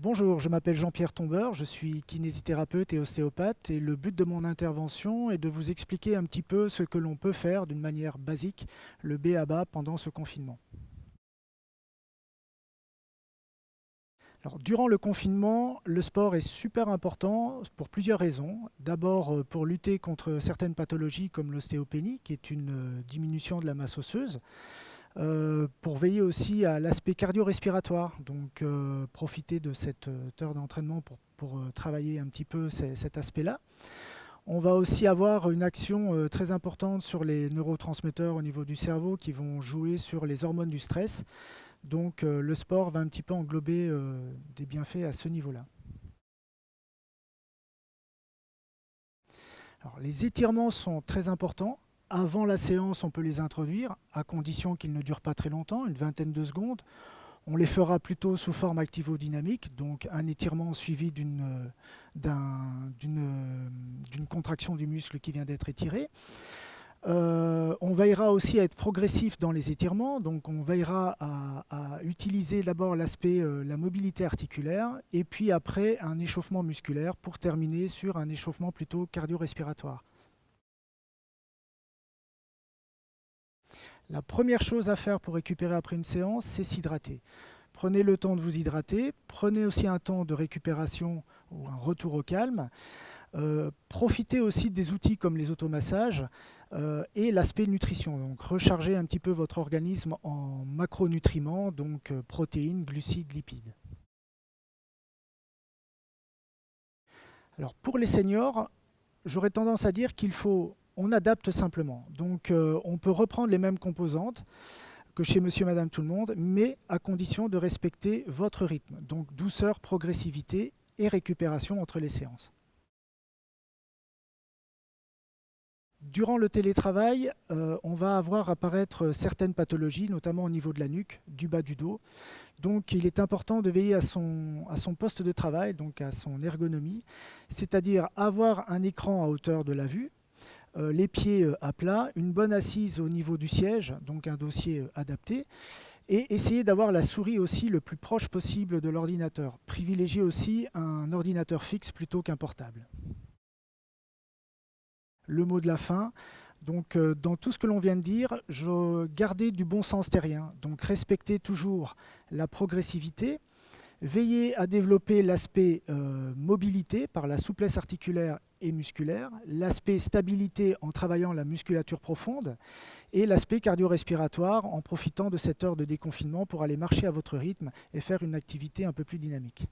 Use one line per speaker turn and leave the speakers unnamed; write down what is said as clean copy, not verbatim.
Bonjour, je m'appelle Jean-Pierre Tombeur, je suis kinésithérapeute et ostéopathe et le but de mon intervention est de vous expliquer un petit peu ce que l'on peut faire d'une manière basique, le b.a.-ba pendant ce confinement. Alors, durant le confinement, le sport est super important pour plusieurs raisons. D'abord, pour lutter contre certaines pathologies comme l'ostéopénie, qui est une diminution de la masse osseuse. Pour veiller aussi à l'aspect cardio-respiratoire, donc profiter de cette heure d'entraînement pour travailler un petit peu cet aspect-là. On va aussi avoir une action très importante sur les neurotransmetteurs au niveau du cerveau qui vont jouer sur les hormones du stress. Donc le sport va un petit peu englober des bienfaits à ce niveau-là. Alors, les étirements sont très importants. Avant la séance, on peut les introduire, à condition qu'ils ne durent pas très longtemps, une vingtaine de secondes. On les fera plutôt sous forme activo-dynamique, donc un étirement suivi d'une contraction du muscle qui vient d'être étiré. On veillera aussi à être progressif dans les étirements, donc on veillera à utiliser d'abord l'aspect la mobilité articulaire et puis après un échauffement musculaire pour terminer sur un échauffement plutôt cardio-respiratoire. La première chose à faire pour récupérer après une séance, c'est s'hydrater. Prenez le temps de vous hydrater, prenez aussi un temps de récupération ou un retour au calme. Profitez aussi des outils comme les automassages et l'aspect nutrition. Donc rechargez un petit peu votre organisme en macronutriments, donc protéines, glucides, lipides. Alors pour les seniors, j'aurais tendance à dire on adapte simplement. Donc on peut reprendre les mêmes composantes que chez monsieur, madame, tout le monde, mais à condition de respecter votre rythme. Donc douceur, progressivité et récupération entre les séances. Durant le télétravail, on va avoir apparaître certaines pathologies, notamment au niveau de la nuque, du bas du dos. Donc il est important de veiller à son poste de travail, donc à son ergonomie, c'est-à-dire avoir un écran à hauteur de la vue, les pieds à plat, une bonne assise au niveau du siège, donc un dossier adapté, et essayer d'avoir la souris aussi le plus proche possible de l'ordinateur. Privilégier aussi un ordinateur fixe plutôt qu'un portable. Le mot de la fin. Donc, dans tout ce que l'on vient de dire, gardez du bon sens terrien. Donc, respectez toujours la progressivité. Veillez à développer l'aspect mobilité par la souplesse articulaire et musculaire, l'aspect stabilité en travaillant la musculature profonde et l'aspect cardio-respiratoire en profitant de cette heure de déconfinement pour aller marcher à votre rythme et faire une activité un peu plus dynamique.